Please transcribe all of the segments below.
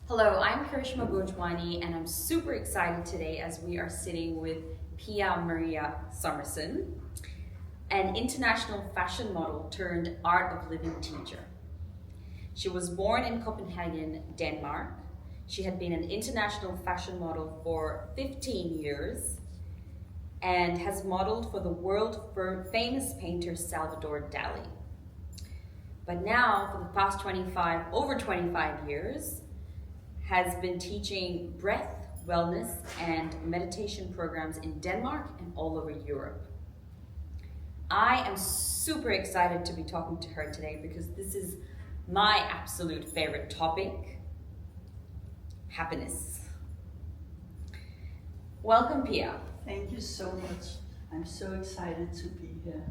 Hello, I'm Karishma and I'm super excited today as we are sitting with Pia Maria Somerson, an international fashion model turned art of living teacher. She was born in Copenhagen, Denmark. She had been an international fashion model for 15 years and has modeled for the world famous painter Salvador Dali. But now, for the past over 25 years, has been teaching breath, wellness, and meditation programs in Denmark and all over Europe. I am super excited to be talking to her today because this is my absolute favorite topic, happiness. Welcome, Pia. Thank you so much. I'm so excited to be here.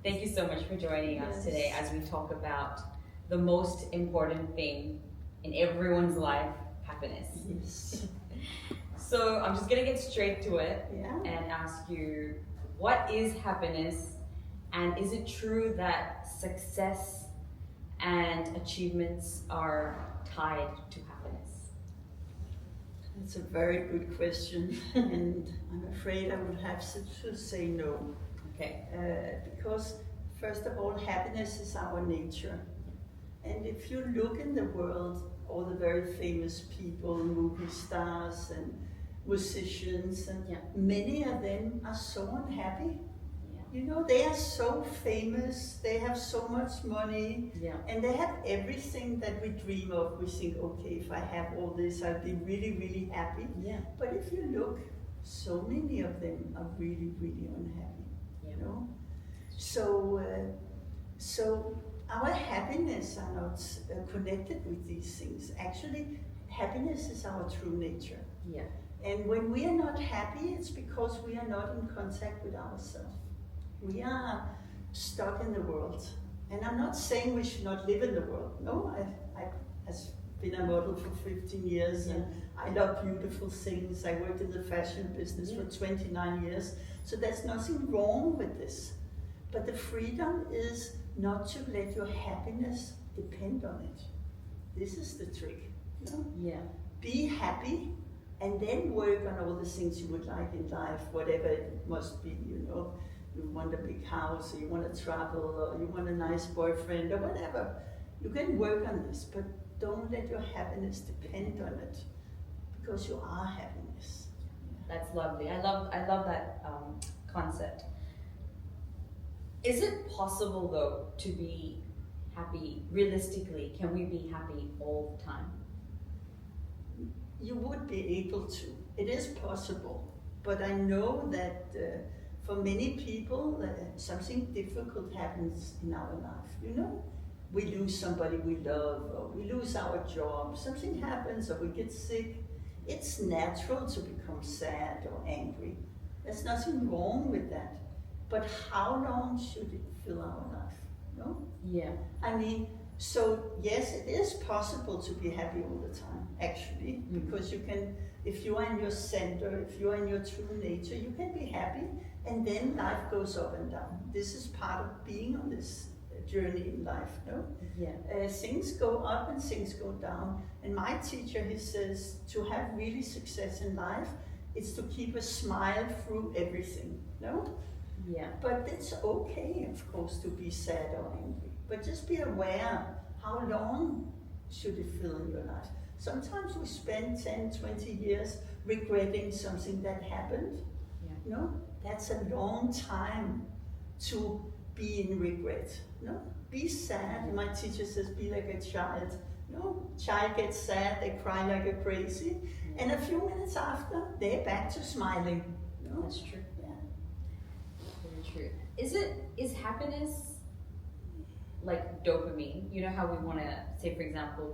Thank you so much for joining us today as we talk about the most important thing in everyone's life, happiness. Yes. So I'm just gonna get straight to it and ask you, what is happiness, and is it true that success and achievements are tied to happiness? That's a very good question, and I'm afraid I would have to say no. Okay. Because first of all, happiness is our nature. And if you look in the world, all the very famous people, movie stars and musicians, and many of them are so unhappy. You know, they are so famous, they have so much money, and they have everything that we dream of. We think, okay, if I have all this, I'll be really, really happy. But if you look, so many of them are really, really unhappy. You know? So our happiness are not connected with these things. Actually, happiness is our true nature. And when we are not happy, it's because we are not in contact with ourselves. We are stuck in the world. And I'm not saying we should not live in the world. No, I've been a model for 15 years and I love beautiful things. I worked in the fashion business for 29 years. So there's nothing wrong with this. But the freedom is not to let your happiness depend on it. This is the trick. You know? Be happy and then work on all the things you would like in life, whatever it must be, you know. You want a big house, or you want to travel, or you want a nice boyfriend, or whatever. You can work on this, but don't let your happiness depend on it, because you are happiness. That's lovely. I love that concept. Is it possible, though, to be happy realistically? Can we be happy all the time? You would be able to. It is possible, but I know that for many people, something difficult happens in our life. You know, we lose somebody we love, or we lose our job. Something happens, or we get sick. It's natural to become sad or angry. There's nothing wrong with that. But how long should it fill our life? No? I mean, so yes, it is possible to be happy all the time, actually, because you can, if you are in your center, if you are in your true nature, you can be happy, and then life goes up and down. This is part of being on this journey in life, no? Things go up and things go down. And my teacher, he says, to have really success in life, it's to keep a smile through everything, no? But it's okay, of course, to be sad or angry. But just be aware, how long should it fill in your life? Sometimes we spend 10, 20 years regretting something that happened. No, that's a long time to be in regret. No, be sad. My teacher says, be like a child. No, child gets sad, they cry like a crazy. And a few minutes after, they're back to smiling. No? That's true. Very true. Is happiness like dopamine? You know how we want to, say for example,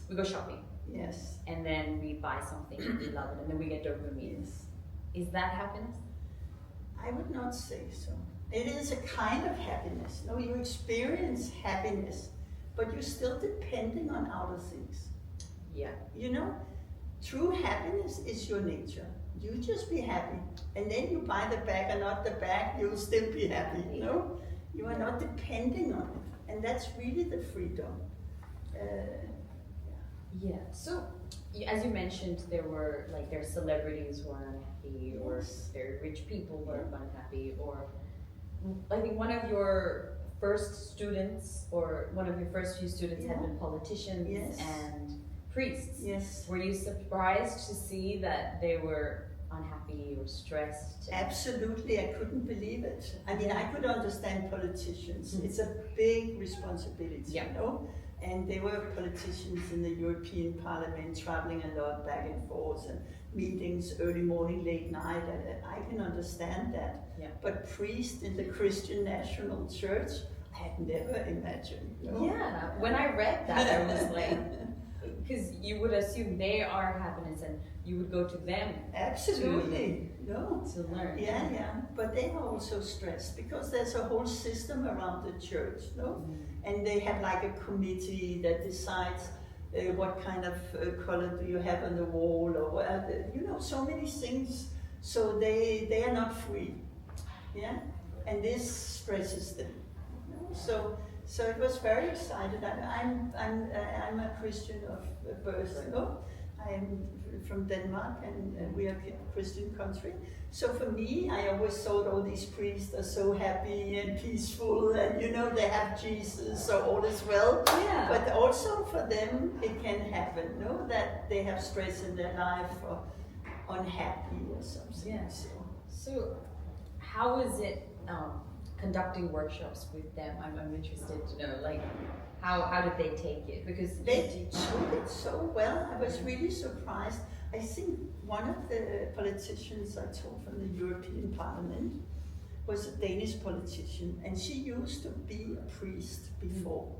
we go shopping. And then we buy something and we love it and then we get dopamine. Is that happiness? I would not say so. It is a kind of happiness. No, you experience happiness, but you're still depending on outer things. You know, true happiness is your nature. You just be happy. And then you buy the bag or not the bag, you'll still be happy, you know? You are not depending on it. And that's really the freedom. Yeah. So, as you mentioned, there were like there are celebrities who are unhappy, or Yes. there are rich people who are unhappy, or I think one of your first students, or one of your first few students, had been politicians Yes. and priests. Yes. Were you surprised to see that they were unhappy or stressed? Absolutely, I couldn't believe it. I mean, I could understand politicians. Mm. It's a big responsibility, Yeah. you know. And they were politicians in the European Parliament, traveling a lot back and forth, and meetings early morning, late night. I can understand that. Yeah. But priest in the Christian National Church, I had never imagined. You know? Yeah. When I read that, I was like, because you would assume they are happiness, and you would go to them. Absolutely, no. To learn. Yeah, but they are also stressed because there's a whole system around the church, no? And they have like a committee that decides what kind of color do you have on the wall, or what, you know, so many things. So they are not free, yeah. And this stresses them. You know? So it was very excited. I'm a Christian of birth, no? I'm from Denmark, and we are a Christian country. So for me, I always thought all these priests are so happy and peaceful, and you know, they have Jesus, so all is well. Yeah. But also for them, it can happen, no? That they have stress in their life, or unhappy or something. Yeah. So how is it conducting workshops with them? I'm interested to know, like, how did they take it? Because they took it so well. I was really surprised. I think one of the politicians I taught from the European Parliament was a Danish politician, and she used to be a priest before.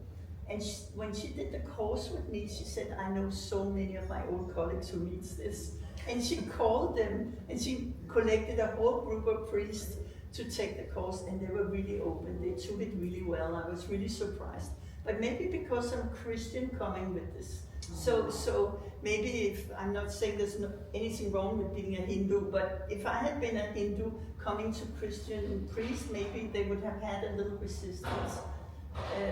And when she did the course with me, she said, I know so many of my old colleagues who needs this. And she called them, and she collected a whole group of priests to take the course, and they were really open. They took it really well. I was really surprised. But maybe because I'm Christian coming with this. So maybe, if I'm not saying there's anything wrong with being a Hindu, but if I had been a Hindu coming to Christian priest, maybe they would have had a little resistance.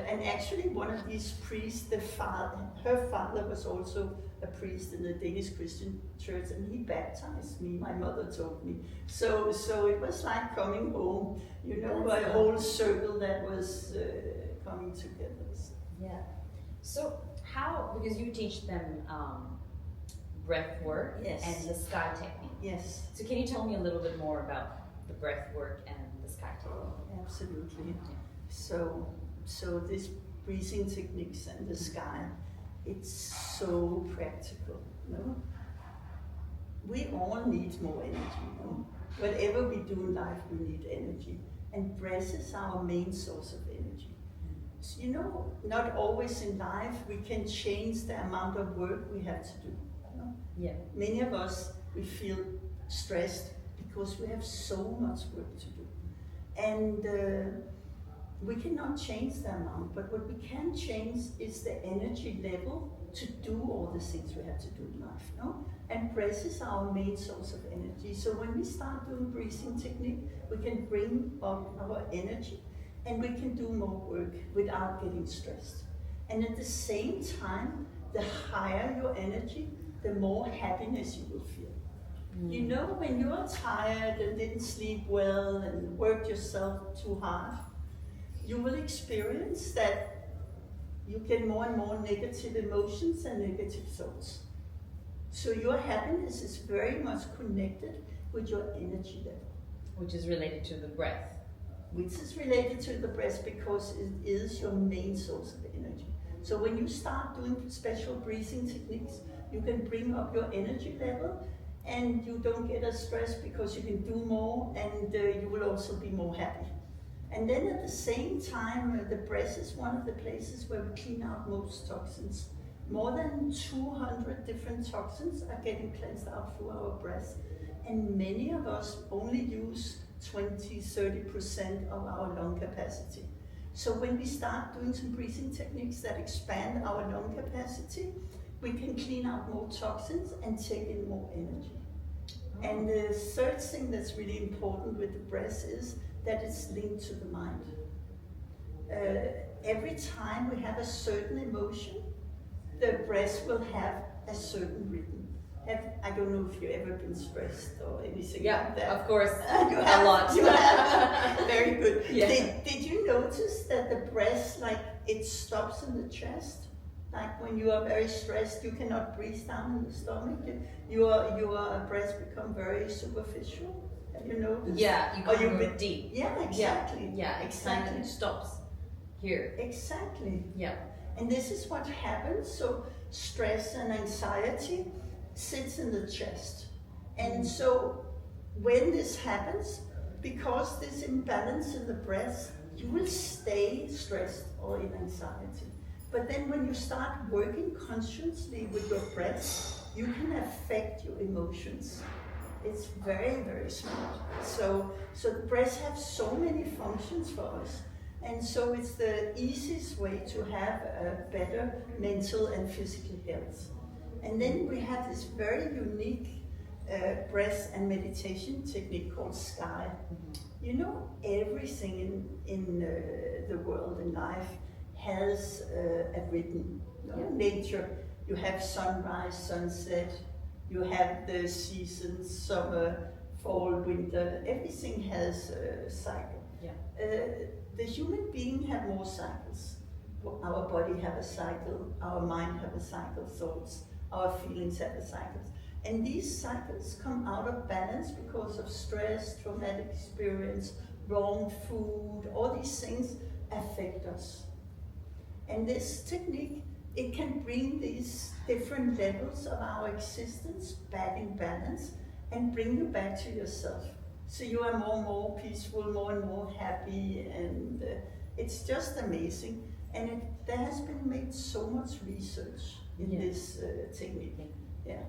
And actually one of these priests, her father was also a priest in the Danish Christian church, and he baptized me, my mother told me. So it was like coming home, you know, a whole circle that was coming together. Yeah. So how, because you teach them breath work and the sky technique. Yes. So can you tell me a little bit more about the breath work and the sky technique? Absolutely. So this breathing techniques and the sky, it's so practical, no? We all need more energy, no? Whatever we do in life, we need energy. And breath is our main source of energy. So, you know, not always in life we can change the amount of work we have to do. No? Yeah. Many of us, we feel stressed because we have so much work to do. And we cannot change the amount, but what we can change is the energy level to do all the things we have to do in life. No? And breath is our main source of energy. So when we start doing breathing technique, we can bring up our energy, and we can do more work without getting stressed. And at the same time, the higher your energy, the more happiness you will feel. You know, when you are tired and didn't sleep well and worked yourself too hard, you will experience that you get more and more negative emotions and negative thoughts. So your happiness is very much connected with your energy level. Which is related to the breath. Which is related to the breath because it is your main source of energy. So when you start doing special breathing techniques, you can bring up your energy level, and you don't get as stressed because you can do more, and you will also be more happy. And then at the same time, the breath is one of the places where we clean out most toxins. More than 200 different toxins are getting cleansed out through our breath, and many of us only use 20-30% of our lung capacity. So when we start doing some breathing techniques that expand our lung capacity, we can clean out more toxins and take in more energy. And the third thing that's really important with the breath is that it's linked to the mind. Every time we have a certain emotion, the breath will have a certain rhythm. I don't know if you've ever been stressed or anything like that. Yeah, of course, You have, a lot. You have, very good. Yeah. Did you notice that the breath, like, it stops in the chest? Like when you are very stressed, you cannot breathe down in the stomach. Your breath become very superficial. Have you noticed? Yeah, you can't go deep. Yeah, exactly. Yeah, exactly. It stops here. Exactly. Yeah. And this is what happens. So stress and anxiety sits in the chest. And so when this happens, because this imbalance in the breath, you will stay stressed or in anxiety. But then when you start working consciously with your breath, you can affect your emotions. It's very, very smart. So the breath has so many functions for us. And so it's the easiest way to have a better mental and physical health. And then we have this very unique breath and meditation technique called sky. You know, everything in the world, in life, has a rhythm. You know? Nature, you have sunrise, sunset, you have the seasons, summer, fall, winter, everything has a cycle. Yeah. The human being have more cycles. Our body have a cycle, our mind have a cycle, thoughts, our feelings have a cycle. And these cycles come out of balance because of stress, traumatic experience, wrong food, all these things affect us. And this technique, it can bring these different levels of our existence back in balance and bring you back to yourself. So you are more and more peaceful, more and more happy, and it's just amazing. And there has been made so much research in this technique. Yeah.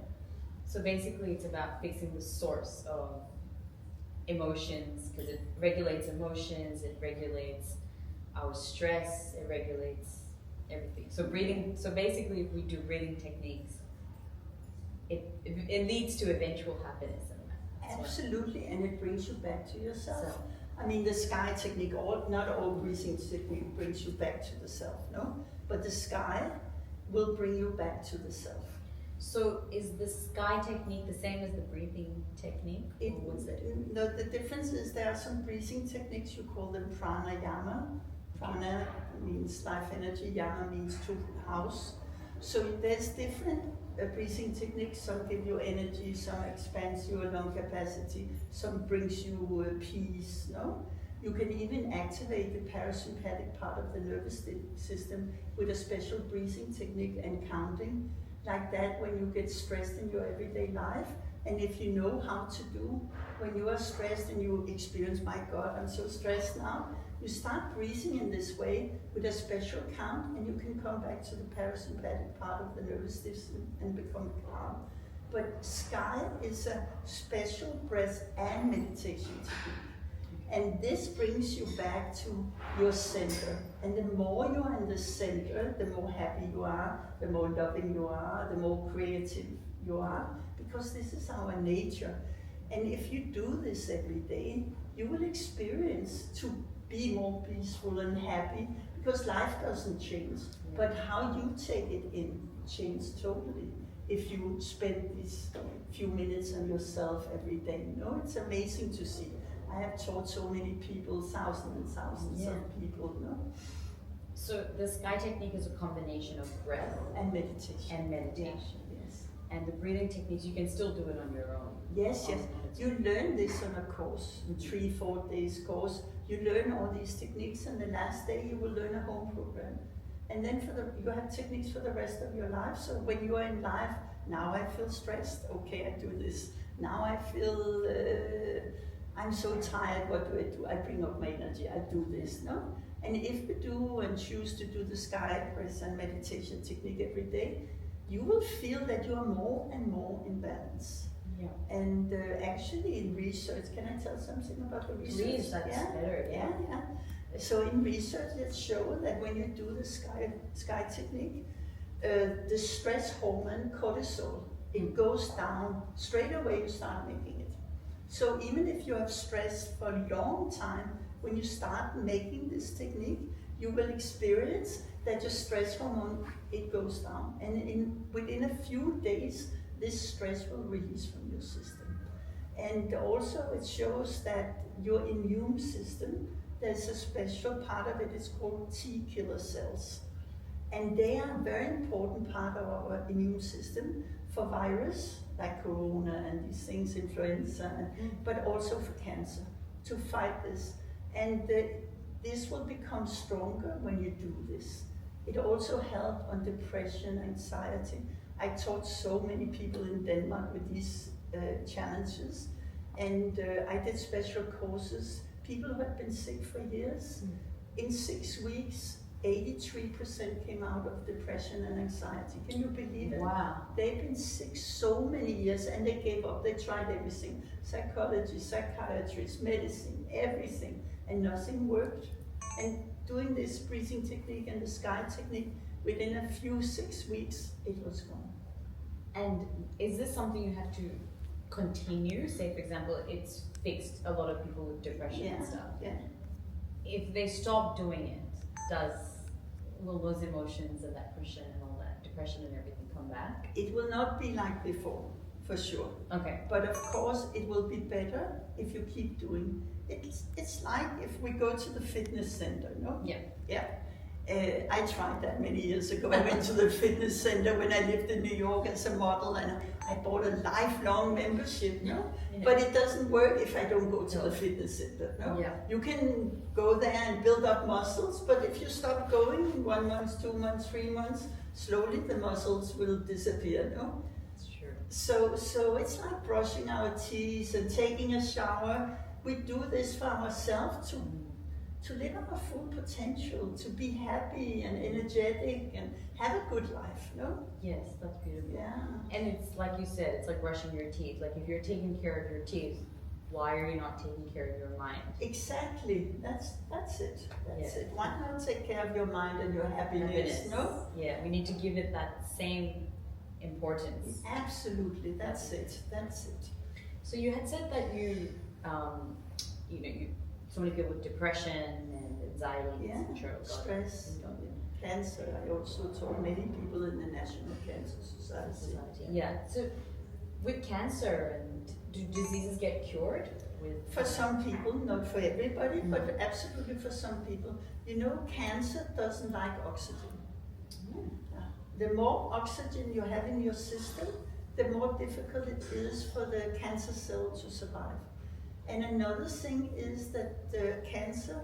So basically it's about fixing the source of emotions, because it regulates emotions, it regulates our stress, it regulates everything. So basically if we do breathing techniques, it leads to eventual happiness. Absolutely, and it brings you back to yourself. I mean, the sky technique, not all breathing technique brings you back to the self, no? But the sky will bring you back to the self. So is the sky technique the same as the breathing technique? No, the difference is there are some breathing techniques, you call them pranayama. Prana means life energy, yama means to house. So there's different breathing techniques. Some give you energy, some expands your lung capacity, some brings you peace, no? You can even activate the parasympathetic part of the nervous system with a special breathing technique and counting. Like that when you get stressed in your everyday life. And if you know how to do, when you are stressed and you experience, my God, I'm so stressed now, you start breathing in this way with a special count, and you can come back to the parasympathetic part of the nervous system and become calm. But sky is a special breath and meditation technique. And this brings you back to your center. And the more you are in the center, the more happy you are, the more loving you are, the more creative you are, because this is our nature. And if you do this every day, you will experience to be more peaceful and happy, because life doesn't change. But how you take it in changes totally. If you spend these few minutes on yourself every day, you know, it's amazing to see. I have taught so many people, thousands and thousands of people, you know. So the sky technique is a combination of breath and meditation. Yes. And the breathing techniques, you can still do it on your own. Yes. You learn this on a course, 3-4 days course. You learn all these techniques, and the last day you will learn a home program. And then you have techniques for the rest of your life. So when you are in life, now I feel stressed, okay, I do this. Now I feel I'm so tired, what do? I bring up my energy, I do this, no? And if you do and choose to do the sky breath and meditation technique every day, you will feel that you are more and more in balance. Yeah. And actually in research, can I tell something about the research? Please, that's better. Yeah. So in research, it shows that when you do the sky technique, the stress hormone cortisol, it goes down straight away. You start making it. So even if you have stress for a long time, when you start making this technique, you will experience that your stress hormone, it goes down. And within a few days, this stress will release from your system. And also it shows that your immune system, there's a special part of it, it's called T killer cells. And they are a very important part of our immune system for virus, like corona and these things, influenza, but also for cancer, to fight this. And this will become stronger when you do this. It also helps on depression, anxiety. I taught so many people in Denmark with these challenges, and I did special courses. People who had been sick for years, in 6 weeks, 83% came out of depression and anxiety. Can you believe it? Wow. They've been sick so many years and they gave up. They tried everything. Psychology, psychiatrist, medicine, everything. And nothing worked. And doing this breathing technique and the sky technique, within a few 6 weeks, it was gone. And is this something you have to continue? Say, for example, it's fixed a lot of people with depression and stuff. Yeah. If they stop doing it, will those emotions and that depression and everything come back? It will not be like before, for sure. Okay. But of course, it will be better if you keep doing. It's like if we go to the fitness center, no? Yeah. Yeah. I tried that many years ago. I went to the fitness center when I lived in New York as a model, and I bought a lifelong membership, no? Yeah. But it doesn't work if I don't go to the fitness center, no? Yeah. You can go there and build up muscles, but if you stop going in 1 month, 2 months, 3 months, slowly the muscles will disappear, no? That's true. So it's like brushing our teeth and taking a shower. We do this for ourselves to live our full potential, to be happy and energetic and have a good life, no? Yes, that's beautiful. Yeah. And it's like you said, it's like brushing your teeth. Like if you're taking care of your teeth, why are you not taking care of your mind? Exactly. That's it. That's Yeah. it. Why not take care of your mind and your happiness, no? Yeah, we need to give it that same importance. Absolutely. That's it. That's it. So you had said that you so many people with depression and anxiety, Yeah. etc. Stress, cancer. I also taught many people in the National Cancer Society. Yeah. So with cancer, and do diseases get cured? For some people, not for everybody, but absolutely for some people. You know, cancer doesn't like oxygen. The more oxygen you have in your system, the more difficult it is for the cancer cell to survive. And another thing is that the cancer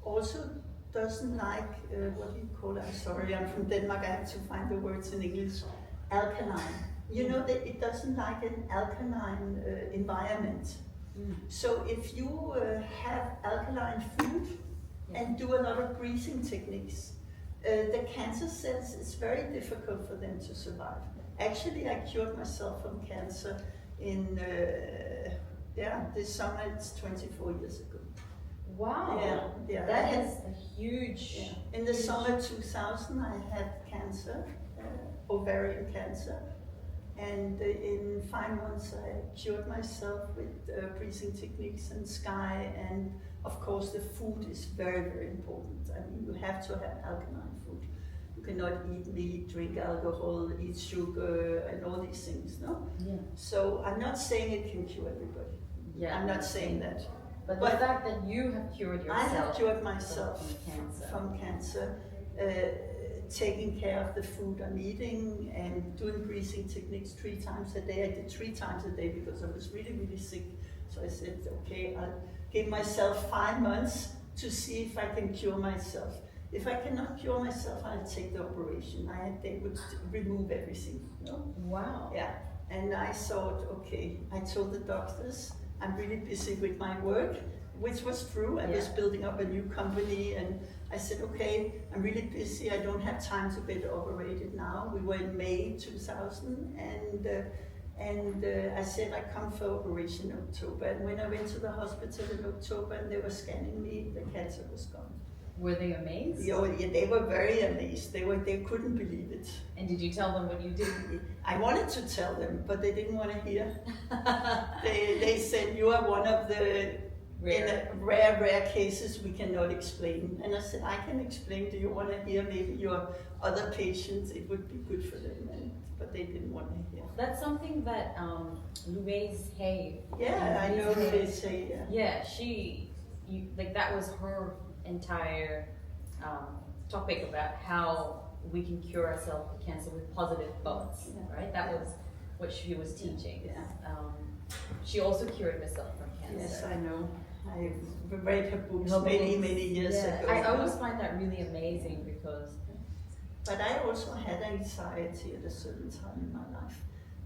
also doesn't like, what do you call it? I'm sorry, I'm from Denmark, I have to find the words in English. Alkaline. You know that it doesn't like an alkaline environment. So if you have alkaline food and do a lot of breathing techniques, the cancer cells, it's very difficult for them to survive. Actually, I cured myself from cancer in this summer. It's 24 years ago. Wow. Yeah. That is a huge. Yeah. In the summer 2000, I had cancer, ovarian cancer, and in 5 months I cured myself with breathing techniques and sky, and of course the food is very, very important. I mean, you have to have alkaline food. You cannot eat meat, drink alcohol, eat sugar, and all these things, no? Yeah. So I'm not saying it can cure everybody. Yeah. I'm not saying that. But the fact that you have cured yourself. I have cured myself from cancer. Taking care of the food I'm eating and doing breathing techniques 3 times a day. I did 3 times a day because I was really, really sick. So I said, okay, I'll give myself 5 months to see if I can cure myself. If I cannot cure myself, I'll take the operation. They would remove everything. You know? Wow. Yeah. And I thought, okay, I told the doctors, I'm really busy with my work, which was true. I was building up a new company, and I said, okay, I'm really busy. I don't have time to get operated now. We were in May 2000, and I said I come for operation in October. And when I went to the hospital in October and they were scanning me, the cancer was gone. Were they amazed? Yeah, they were very amazed. They couldn't believe it. And did you tell them what you did? I wanted to tell them, but they didn't want to hear. They said, you are one of the in a rare cases we cannot explain. And I said, I can explain. Do you want to hear maybe your other patients? It would be good for them. But they didn't want to hear. That's something that Louise Hay. Yeah, I know Louise Hay. Yeah, that was her entire topic about how we can cure ourselves of cancer with positive thoughts, right? That was what she was teaching. Yeah. She also cured herself from cancer. Yes, I know. I read her books many years ago. I always find that really amazing because. But I also had anxiety at a certain time in my life.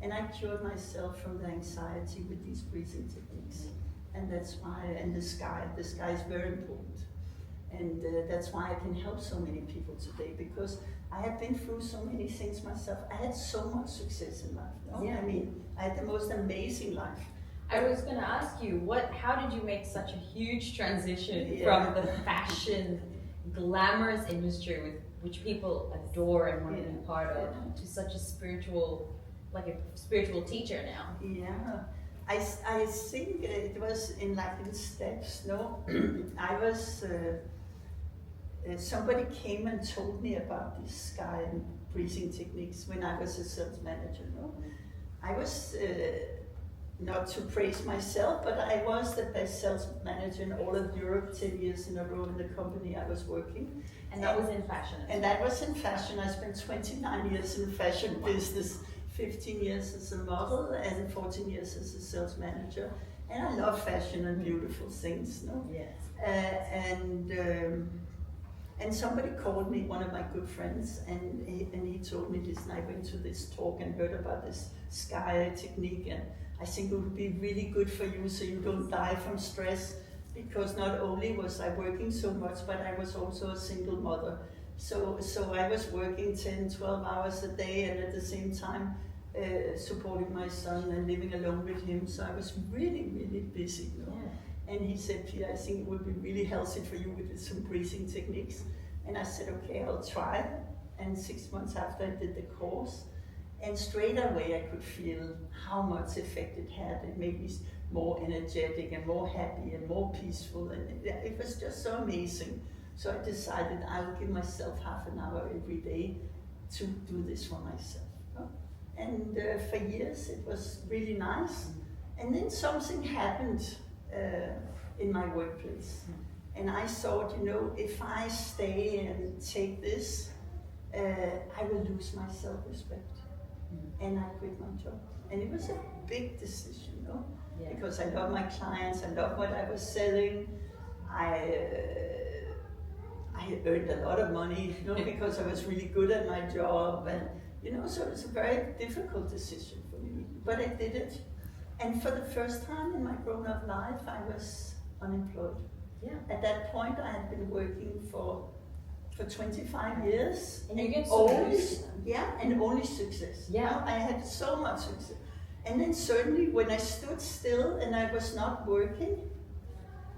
And I cured myself from the anxiety with these breathing techniques. And that's why, and the sky is very important. And that's why I can help so many people today, because I have been through so many things myself. I had so much success in life. No? Yeah. I mean, I had the most amazing life. I was going to ask you, how did you make such a huge transition from the fashion, glamorous industry which people adore and want to be part of, to such a spiritual teacher now? Yeah, I think it was in steps. No, I was. Somebody came and told me about this sky and breathing techniques when I was a sales manager. No, I was. Not to praise myself, but I was the best sales manager in all of Europe 10 years in a row in the company I was working. And that was in fashion. And that was in fashion. I spent 29 years in the fashion business, 15 years as a model and 14 years as a sales manager. And I love fashion and beautiful things, no? Yes. And somebody called me, one of my good friends, and he told me this, and I went to this talk and heard about this sky technique, and I think it would be really good for you so you don't die from stress, because not only was I working so much, but I was also a single mother. So I was working 10, 12 hours a day, and at the same time supporting my son and living alone with him. So I was really, really busy. You know? Yeah. And he said, Pia, I think it would be really healthy for you with some breathing techniques. And I said, okay, I'll try. And 6 months after I did the course, and straight away I could feel how much effect it had. It made me more energetic and more happy and more peaceful. And it was just so amazing. So I decided I'll give myself half an hour every day to do this for myself. And for years it was really nice. And then something happened in my workplace. And I thought, you know, if I stay and take this, I will lose my self-respect. And I quit my job. And it was a big decision, no? Yeah. Because I love my clients, I love what I was selling. I earned a lot of money, you know, because I was really good at my job. And, you know, so it was a very difficult decision for me. But I did it. And for the first time in my grown-up life, I was unemployed. Yeah. At that point, I had been working for 25 years. And you get only success. Yeah. You know, I had so much success. And then suddenly, when I stood still and I was not working,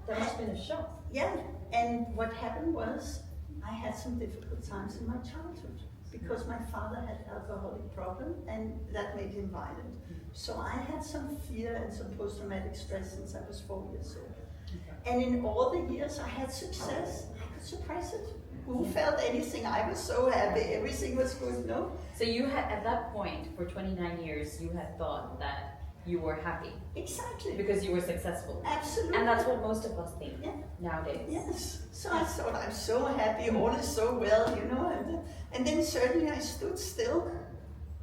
that must have been a shock. Yeah. And what happened was, I had some difficult times in my childhood because my father had alcoholic problem and that made him violent. So I had some fear and some post-traumatic stress since I was 4 years old. Okay. And in all the years I had success, I could suppress it. Who felt anything? I was so happy, everything was good, no? So you had, at that point, for 29 years, you had thought that you were happy. Exactly. Because you were successful. Absolutely. And that's what most of us think nowadays. Yes. So I thought, I'm so happy, all is so well, you know. And then suddenly I stood still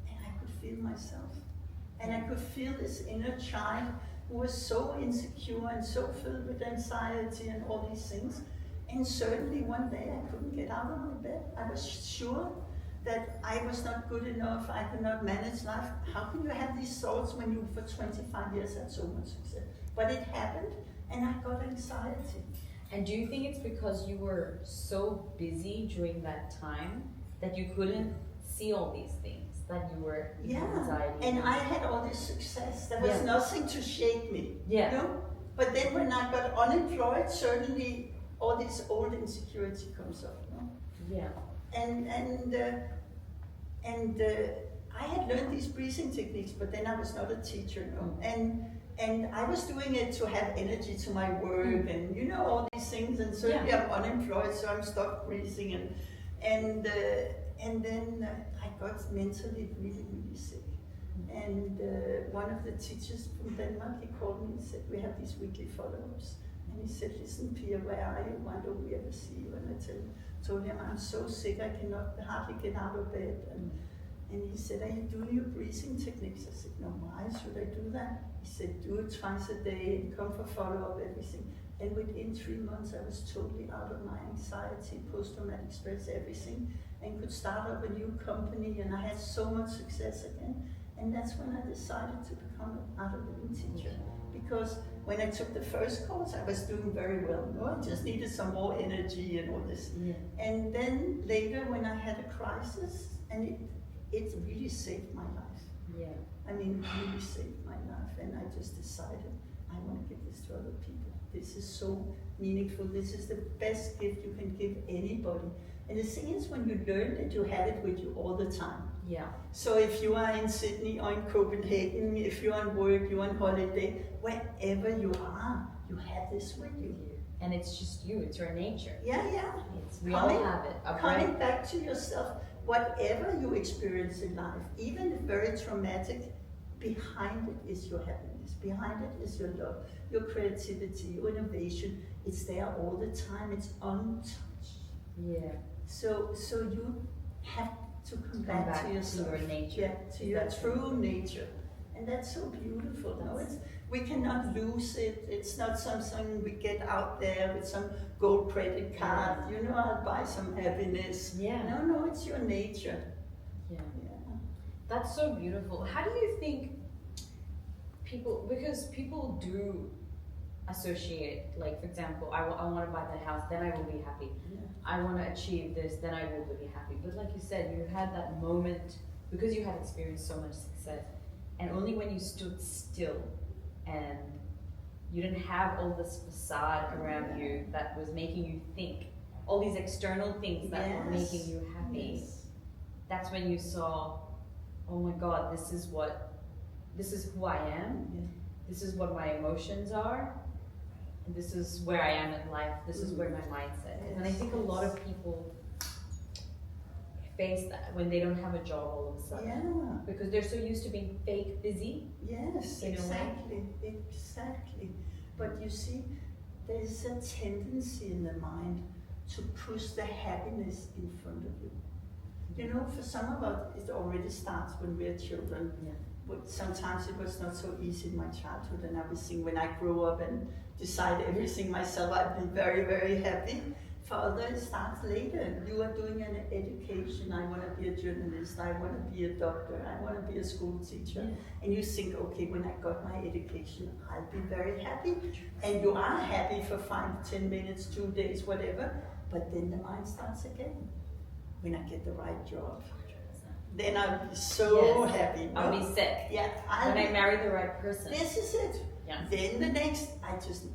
and I could feel myself. And I could feel this inner child who was so insecure and so filled with anxiety and all these things. And suddenly one day I couldn't get out of my bed. I was sure that I was not good enough, I could not manage life. How can you have these thoughts when you for 25 years had so much success? But it happened and I got anxiety. And do you think it's because you were so busy during that time that you couldn't see all these things, that you were anxiety? And I had all this success. There was nothing to shake me. Yeah. You know? But then when I got unemployed, suddenly all this old insecurity comes up. No? Yeah. And I had learned these breathing techniques, but then I was not a teacher, no? And I was doing it to have energy to my work, and you know, all these things. And certainly I'm unemployed, so I'm stuck breathing, and then I got mentally really, really sick. And one of the teachers from Denmark, he called me and said, we have these weekly follow-ups. And he said, listen, Pia, where are you? Why don't we ever see you? And I told him, I'm so sick, I cannot hardly get out of bed. And he said, are you doing your breathing techniques? I said, no, why should I do that? He said, do it twice a day and come for follow-up, everything. And within 3 months, I was totally out of my anxiety, post-traumatic stress, everything, and could start up a new company, and I had so much success again. And that's when I decided to become an art of living teacher. Because when I took the first course, I was doing very well. No, I just needed some more energy and all this. Yeah. And then later, when I had a crisis, and it really saved my life. Yeah. I mean, it really saved my life. And I just decided, I want to give this to other people. This is so meaningful. This is the best gift you can give anybody. And the thing is, when you learn it, you have it with you all the time. Yeah. So if you are in Sydney or in Copenhagen, if you're on work, you're on holiday, wherever you are, you have this with you. And it's just you, it's your nature. Yeah. We all have it. Coming back to yourself, whatever you experience in life, even if very traumatic, behind it is your happiness. Behind it is your love, your creativity, your innovation. It's there all the time. It's untouched. Yeah. So you have to come back to yourself. To your nature. Yeah, to your true nature. And that's so beautiful. No, we cannot lose it. It's not something we get out there with some gold credit card. You know, I'll buy some happiness. Yeah. No, it's your nature. Yeah. That's so beautiful. How do you think because people do associate, like, for example, I want to buy that house, then I will be happy. Yeah. I want to achieve this, then I will be happy. But like you said, you had that moment because you had experienced so much success, and only when you stood still and you didn't have all this facade around you that was making you think, all these external things that were making you happy, that's when you saw, oh my God, this is who I am, this is what my emotions are, and this is where I am in life, this is where my mindset is. And I think a lot of people face that when they don't have a job all of a sudden. Because they're so used to being fake busy. Yes, exactly. But you see, there's a tendency in the mind to push the happiness in front of you. You know, for some of us, it already starts when we're children. Yeah. But sometimes it was not so easy in my childhood, and I was thinking when I grow up and decide everything myself, I'd be very, very happy. For others, it starts later. You are doing an education. I want to be a journalist. I want to be a doctor. I want to be a school teacher. Yeah. And you think, okay, when I got my education, I'll be very happy. And you are happy for 5, 10 minutes, 2 days, whatever. But then the mind starts again. When I get the right job, then I'll be so happy. No? I'll be sick. Yeah. When I marry the right person. This is it. Yeah. Then the next,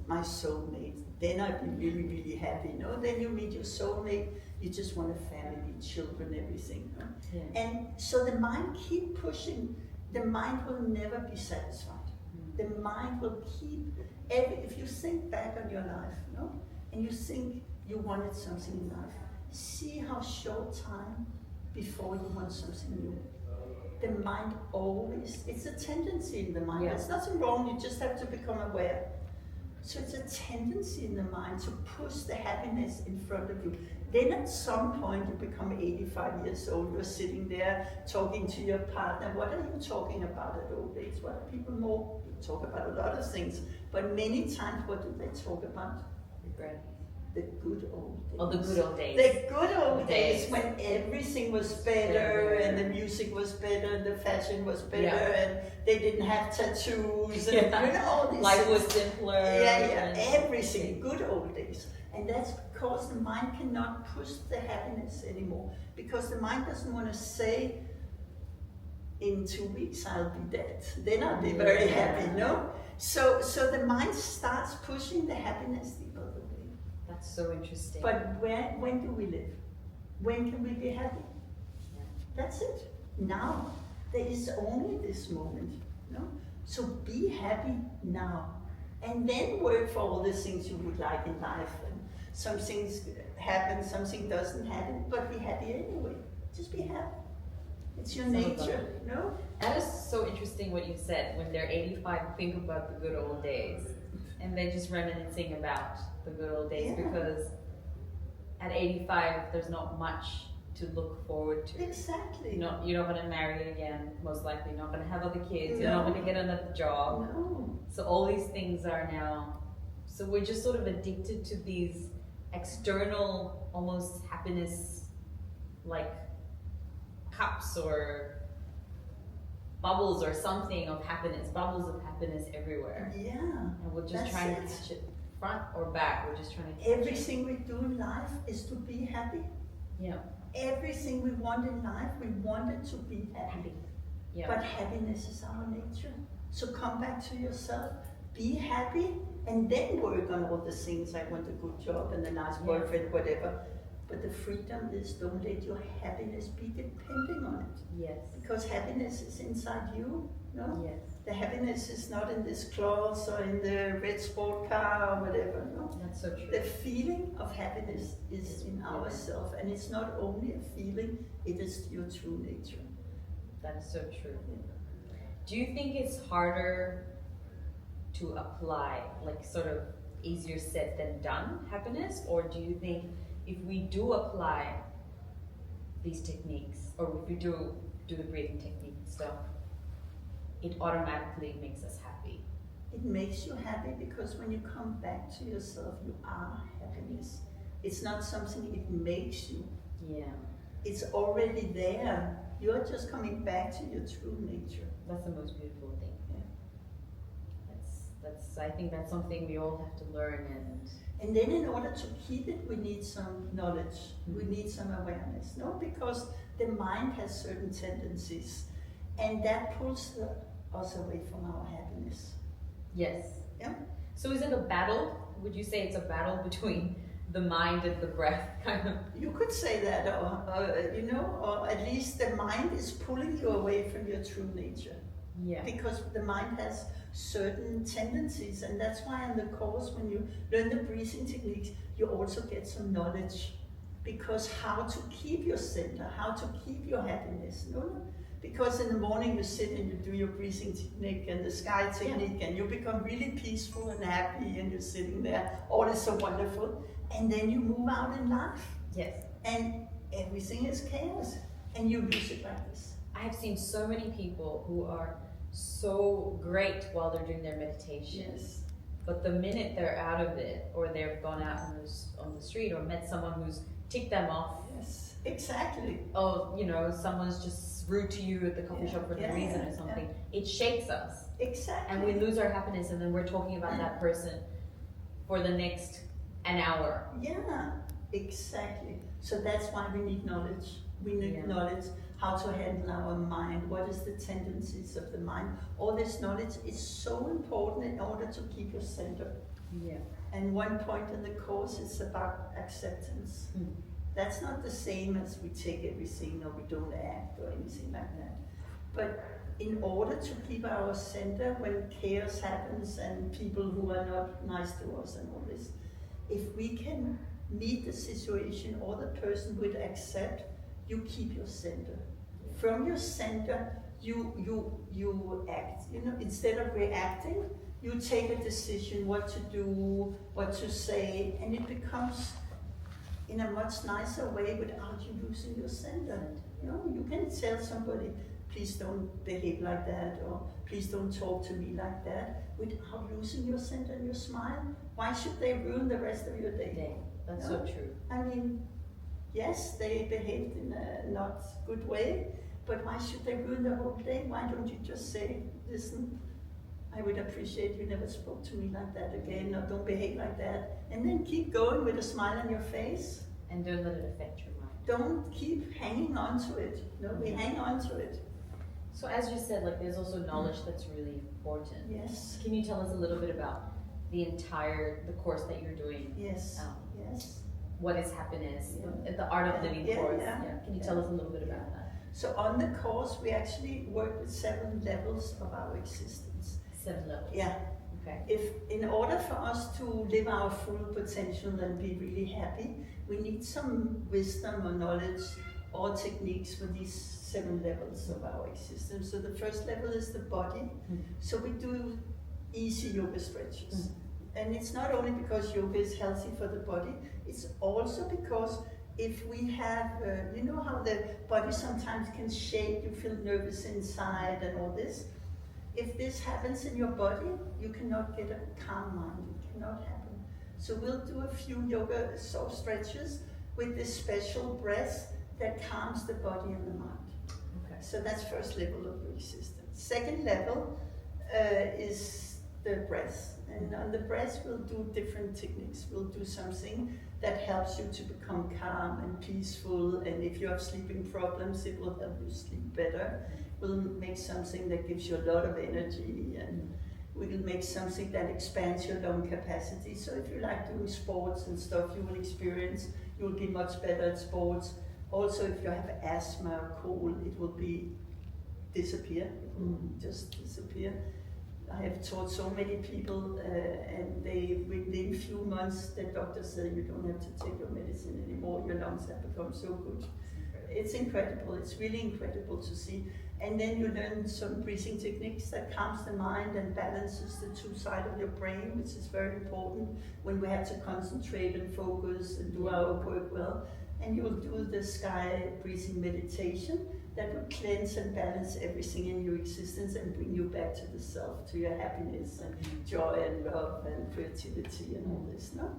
my soulmate. Then I'll be really, really happy. No? Then you meet your soulmate. You just want a family, children, everything. No? Yeah. And so the mind keep pushing. The mind will never be satisfied. The mind will keep, if you think back on your life, no? And you think you wanted something in life, see how short time before you want something new. The mind always, it's a tendency in the mind. There's nothing wrong, you just have to become aware. So it's a tendency in the mind to push the happiness in front of you. Then at some point you become 85 years old, you're sitting there talking to your partner. What are you talking about at old age? What are people more? You talk about a lot of things, but many times what do they talk about? Regret. The good old days. Oh, the good old days. The good old days when everything was better and the music was better and the fashion was better and they didn't have tattoos and you know all these life things. was simpler. Everything. Good old days. And that's because the mind cannot push the happiness anymore. Because the mind doesn't want to say, in 2 weeks I'll be dead. Then I'll be very happy, no? So the mind starts pushing the happiness the other way. That's so interesting. But when do we live? When can we be happy? Yeah. That's it. Now. There is only this moment, no? So be happy now, and then work for all the things you would like in life. And some things happen, something doesn't happen, but be happy anyway. Just be happy. It's your nature, no? That is so interesting what you said. When they're 85, think about the good old days, and they're just reminiscing about the good old days, because at 85, there's not much to look forward to. Exactly. You're not going to marry again, most likely. You're not going to have other kids. You're not going to get another job. No. So all these things are now. So we're just sort of addicted to these external, almost happiness, like cups or bubbles or something of happiness, bubbles of happiness everywhere. Yeah. And we're just trying to catch it front or back. We're just trying to catch Everything we do in life is to be happy. Yeah. Everything we want in life, we want it to be happy. Yeah. But happiness is our nature. So come back to yourself, be happy, and then work on all the things. I want a good job and a nice boyfriend, whatever. But the freedom is, don't let your happiness be depending on it. Yes. Because happiness is inside you, no? Yes. The happiness is not in this clothes or in the red sport car or whatever, no? That's so true. The feeling of happiness is in ourselves, and it's not only a feeling, it is your true nature. That is so true. Do you think it's harder to apply, like sort of easier said than done, happiness? Or do you think if we do apply these techniques, or if we do the breathing technique and stuff, it automatically makes us happy? It makes you happy because when you come back to yourself, you are happiness. It's not something it makes you. Yeah. It's already there. You're just coming back to your true nature. That's the most beautiful thing. Yeah. That's I think that's something we all have to learn. And then in order to keep it, we need some knowledge. We need some awareness, no? Because the mind has certain tendencies, and that pulls us away from our happiness. Yes. Yeah. So is it a battle? Would you say it's a battle between the mind and the breath, kind of? You could say that, or at least the mind is pulling you away from your true nature. Yeah. Because the mind has certain tendencies, and that's why in the course, when you learn the breathing techniques, you also get some knowledge. Because how to keep your center, how to keep your happiness. No? Because in the morning you sit and you do your breathing technique and the sky technique, and you become really peaceful and happy, and you're sitting there, all is so wonderful. And then you move out in life. Yes. And everything is chaos, and you lose it like this. I have seen so many people who are so great while they're doing their meditation. Yes. But the minute they're out of it, or they've gone out on the street, or met someone who's ticked them off. Yes, exactly. Oh, someone's just rude to you at the coffee shop for no reason or something. It shakes us. Exactly. And we lose our happiness, and then we're talking about that person for the next an hour. Yeah, exactly. So that's why we need knowledge. We need knowledge how to handle our mind, what is the tendencies of the mind. All this knowledge is so important in order to keep your center. Yeah. And one point in the course is about acceptance. That's not the same as we take everything or we don't act or anything like that. But in order to keep our center when chaos happens and people who are not nice to us and all this, if we can meet the situation or the person with accept, you keep your center. From your center, you act. Instead of reacting, you take a decision what to do, what to say, and it becomes in a much nicer way without you losing your center. You can tell somebody, please don't behave like that, or please don't talk to me like that, without losing your center and your smile. Why should they ruin the rest of your day? That's so true. I mean, yes, they behaved in a not good way, but why should they ruin the whole day? Why don't you just say, listen, I would appreciate you never spoke to me like that again, or don't behave like that. And then keep going with a smile on your face. And don't let it affect your mind. Don't keep hanging on to it. We hang on to it. So as you said, there's also knowledge that's really important. Yes. Can you tell us a little bit about the course that you're doing? Yes. Yes. What is happiness? The Art of Living course. Can you tell us a little bit about that? So on the course, we actually work with 7 levels of our existence. 7 levels. Yeah. Okay. If in order for us to live our full potential and be really happy, we need some wisdom or knowledge or techniques for these 7 levels of our existence. So the first level is the body. So we do easy yoga stretches. And it's not only because yoga is healthy for the body, it's also because if we have, you know how the body sometimes can shake, you feel nervous inside and all this. If this happens in your body, you cannot get a calm mind, it cannot happen. So we'll do a few yoga soft stretches with this special breath that calms the body and the mind. Okay. So that's first level of your existence. Second level is the breath. And on the breath, we'll do different techniques. We'll do something that helps you to become calm and peaceful. And if you have sleeping problems, it will help you sleep better. We'll make something that gives you a lot of energy. And we will make something that expands your lung capacity. So if you like doing sports and stuff, you will experience, you will be much better at sports. Also, if you have asthma or cold, it will disappear. It will just disappear. I have taught so many people, and within a few months, the doctor said you don't have to take your medicine anymore. Your lungs have become so good. It's incredible. It's really incredible to see. And then you learn some breathing techniques that calms the mind and balances the 2 sides of your brain, which is very important when we have to concentrate and focus and do our work well. And you will do the sky breathing meditation that will cleanse and balance everything in your existence and bring you back to the self, to your happiness and joy and love and creativity and all this, no?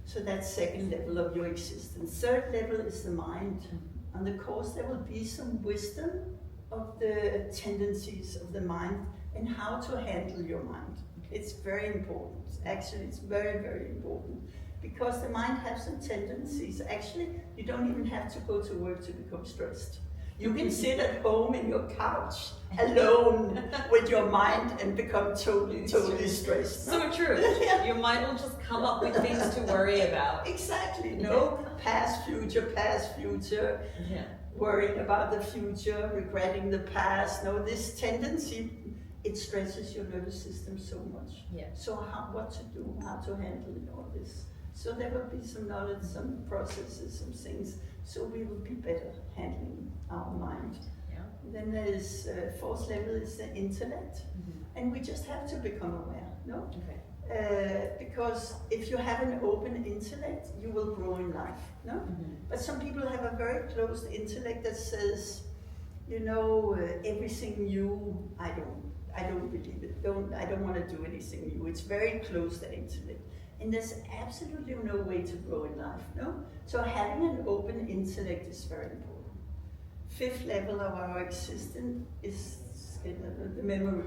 So that's second level of your existence. Third level is the mind. On the course there will be some wisdom of the tendencies of the mind and how to handle your mind. It's very important. Actually, it's very, very important. Because the mind has some tendencies. Actually, you don't even have to go to work to become stressed. You can sit at home in your couch alone with your mind and become totally stressed. So true. Your mind will just come up with things to worry about. Exactly. No past, future, Yeah. worrying about the future, regretting the past. No, this tendency, it stresses your nervous system so much. Yeah. So what to do, how to handle all this. So there will be some knowledge, some processes, some things, so we will be better handling our mind. Yeah. Then there is fourth level is the intellect, and we just have to become aware, no? Okay. Because if you have an open intellect, you will grow in life, no? But some people have a very closed intellect that says, you know, everything new, I don't believe it. I don't want to do anything new. It's very close to intellect. And there's absolutely no way to grow in life, no? So having an open intellect is very important. Fifth level of our existence is the memory.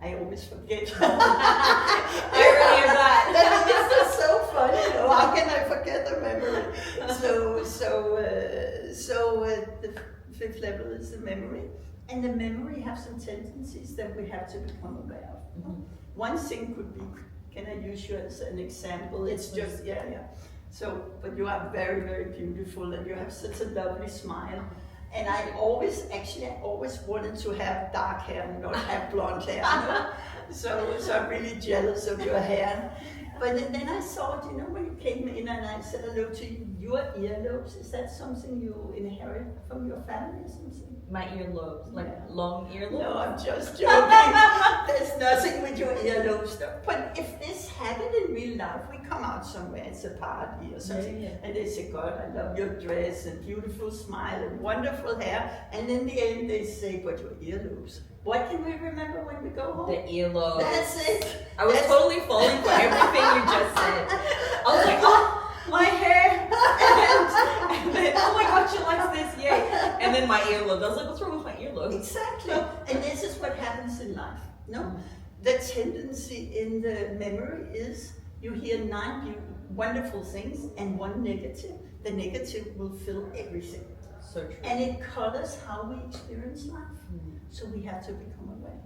I always forget. I already have that. This is so funny, no? How can I forget the memory? The fifth level is the memory. And the memory has some tendencies that we have to become aware of. One thing could be, can I use you as an example? It's just, yeah. So, but you are very, very beautiful and you have such a lovely smile. And I always wanted to have dark hair and not have blonde hair. So I'm really jealous of your hair. But then I thought, you know, when you came in and I said hello to you, your earlobes, is that something you inherit from your family or something? My earlobes, like long earlobes? No, I'm just joking. There's nothing with your earlobes. But if this happened in real life, we come out somewhere, it's a party or something, and they say, God, I love your dress and beautiful smile and wonderful hair. And in the end they say, but your earlobes. What can we remember when we go home? The earlobes. That's it. I was totally falling for everything you just said. I was like, oh, my hair. And then, oh my God, she likes this, yay. And then my earlobes. I was like, what's wrong with my earlobes? Exactly. And this is what happens in life. No? The tendency in the memory is you hear 9 wonderful things and 1 negative. The negative will fill everything. So true. And it colors how we experience life. So we have to become aware.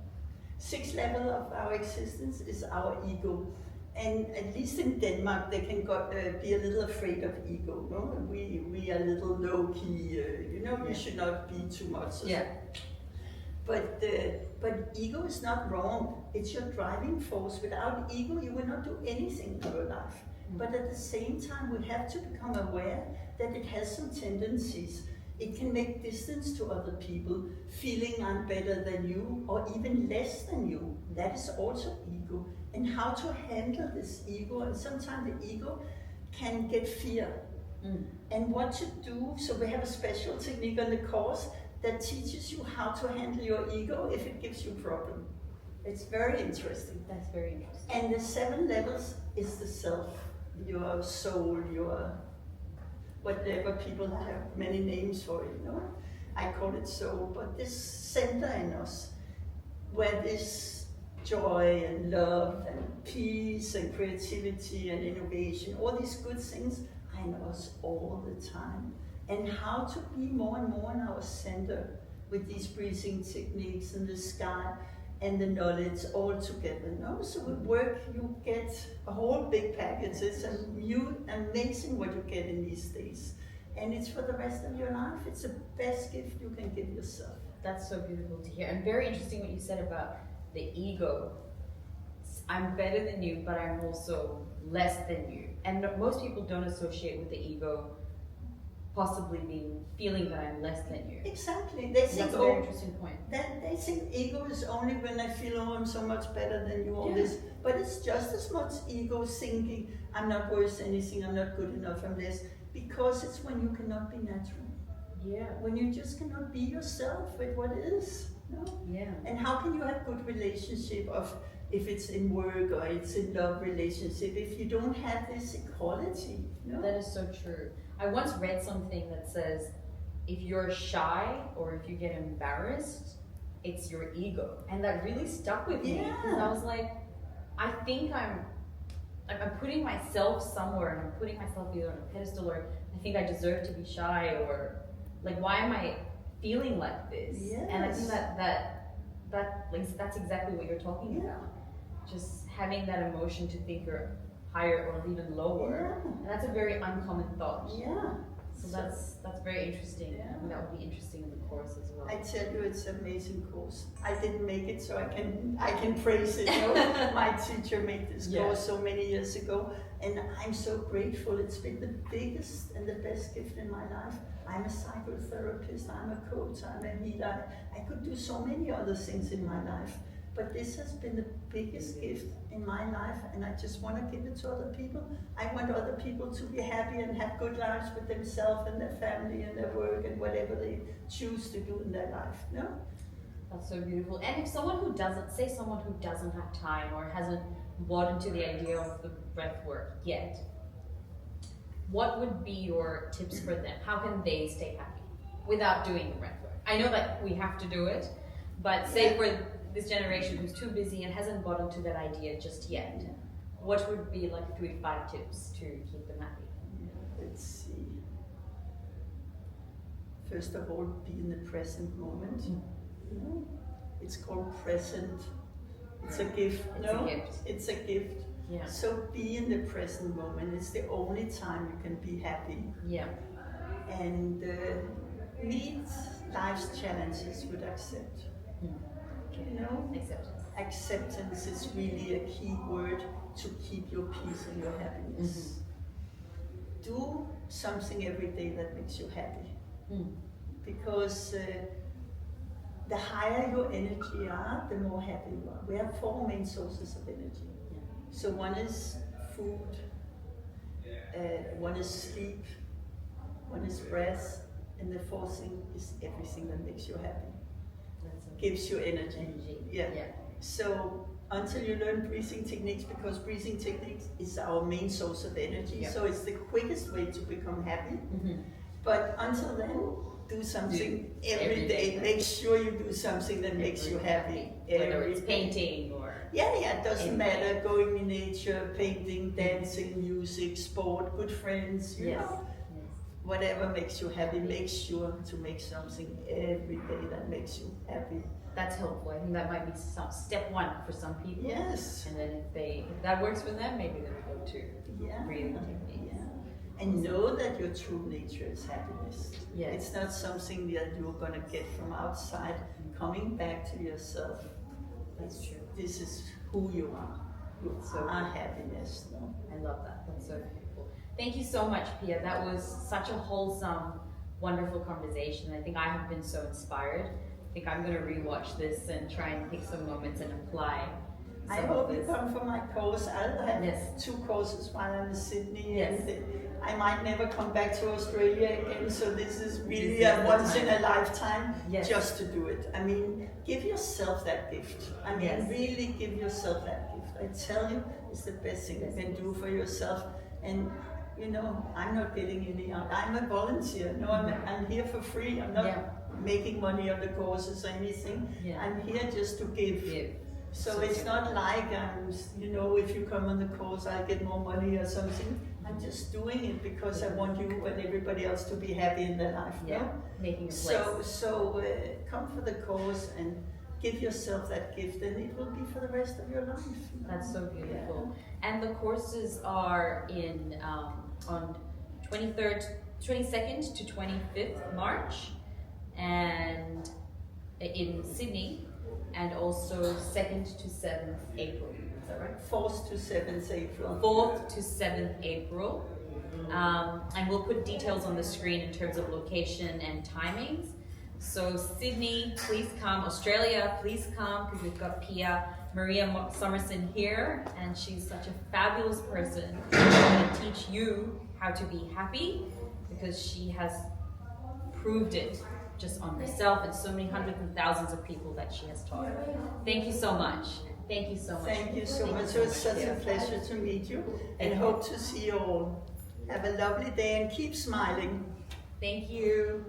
6th level of our existence is our ego. And at least in Denmark, they can be a little afraid of ego. No? We are a little low key. You should not be too much. Yeah. But ego is not wrong. It's your driving force. Without ego, you will not do anything in your life. But at the same time, we have to become aware that it has some tendencies. It can make distance to other people, feeling I'm better than you or even less than you. That is also ego. And how to handle this ego, and sometimes the ego can get fear. And what to do. So we have a special technique on the course that teaches you how to handle your ego if it gives you a problem. It's very interesting. That's very interesting. And the 7 levels is the self, your soul, your whatever, people have many names for it, I call it soul, but this center in us, where this joy and love and peace and creativity and innovation, all these good things are in us all the time. And how to be more and more in our center with these breathing techniques and the sky and the knowledge all together. So with work you get a whole big package. It's amazing what you get in these days. And it's for the rest of your life. It's the best gift you can give yourself. That's so beautiful to hear. And very interesting what you said about the ego. I'm better than you, but I'm also less than you. And most people don't associate with the ego possibly feeling that I'm less than you. Exactly. They think, that's a very interesting point. They think ego is only when I feel, I'm so much better than you, all this. But it's just as much ego thinking, I'm not worth anything, I'm not good enough, I'm less. Because it's when you cannot be natural. Yeah. When you just cannot be yourself with what is. Yeah. And how can you have good relationship if it's in work or it's in love relationship if you don't have this equality? That is so true. I once read something that says if you're shy or if you get embarrassed, it's your ego. And that really stuck with me. Because I was like, I think I'm putting myself somewhere, and I'm putting myself either on a pedestal, or I think I deserve to be shy, or like, why am I feeling like this? Yes. And I think that's exactly what you're talking about. Just having that emotion to think you're higher or even lower. And that's a very uncommon thought. So that's very interesting. And that would be interesting in the course as well. I tell you, it's an amazing course. I didn't make it, so I can praise it. My teacher made this course so many years ago, and I'm so grateful. It's been the biggest and the best gift in my life. I'm a psychotherapist, I'm a coach, I'm a healer. I could do so many other things in my life, but this has been the biggest gift in my life, and I just want to give it to other people. I want other people to be happy and have good lives with themselves and their family and their work and whatever they choose to do in their life. That's so beautiful. And if someone who doesn't have time or hasn't bought into the idea of the breath work yet, what would be your tips for them? How can they stay happy without doing the breath work? I know that we have to do it, but say for this generation who's too busy and hasn't bought into that idea just yet, what would be like 3 to 5 tips to keep them happy? Let's see. First of all, be in the present moment. It's called present. It's a gift. It's a gift. Yeah. So be in the present moment. It's the only time you can be happy. Yeah. And meet life's challenges with accept. Acceptance is really a key word to keep your peace and your happiness. Do something every day that makes you happy. Because the higher your energy are, the more happy you are. We have 4 main sources of energy. So one is food, one is sleep, one is breath, and the 4th thing is everything that makes you happy. Gives you energy. So until you learn breathing techniques, because breathing techniques is our main source of energy, so it's the quickest way to become happy. But until then, do something every day. Make sure you do something that makes you happy. Whether it's painting or... it doesn't matter. Going in nature, painting, dancing, music, sport, good friends, you know. Whatever makes you happy, make sure to make something every day that makes you happy. that's helpful. I think that might be some step one for some people. Yes. And then if that works for them, maybe they'll go to Yeah. breathing techniques. Yeah. And know that your true nature is happiness. Yes. It's not something that you're gonna get from outside. Coming back to yourself. That's true. This is who you are. You So are happiness. No? I love that. That's so beautiful. Thank you so much, Pia. That was such a wholesome, wonderful conversation. I think I have been so inspired. I think I'm going to rewatch this and try and pick some moments and apply. I some hope of you this. come for my course. I'll have Yes. 2 courses while I'm in Sydney. Yes. And I might never come back to Australia again, so this is really This is a the once time. in a lifetime Yes. just to do it. I mean, give yourself that gift. I mean, Yes. really give yourself that gift. I tell you, it's the best thing you can do for yourself. And you know, I'm not getting any out. I'm a volunteer. No, I'm here for free. I'm not Yeah. making money on the courses or anything. Yeah. I'm here just to give. So So it's good. not like you know, if you come on the course, I'll get more money or something. I'm just doing it because I want you and everybody else to be happy in their life. Yeah. No? Making a place. So come for the course and give yourself that gift, and it will be for the rest of your life. You know? That's so beautiful. And the courses are in on 22nd to 25th March, and in Sydney, and also 2nd to 7th April. Is that right? 4th to 7th April. 4th to 7th April. And we'll put details on the screen in terms of location and timings. So Sydney, please come. Australia, please come, because we've got Pia Maria Somerson here, and she's such a fabulous person. She's going to teach you how to be happy, because she has proved it just on herself and so many hundreds and thousands of people that she has taught. Thank you so much. Thank you so much. Thank you so Thank much. you It was such Pia. a pleasure to meet you, and Thank you. hope to see you all. Have a lovely day and keep smiling. Thank you.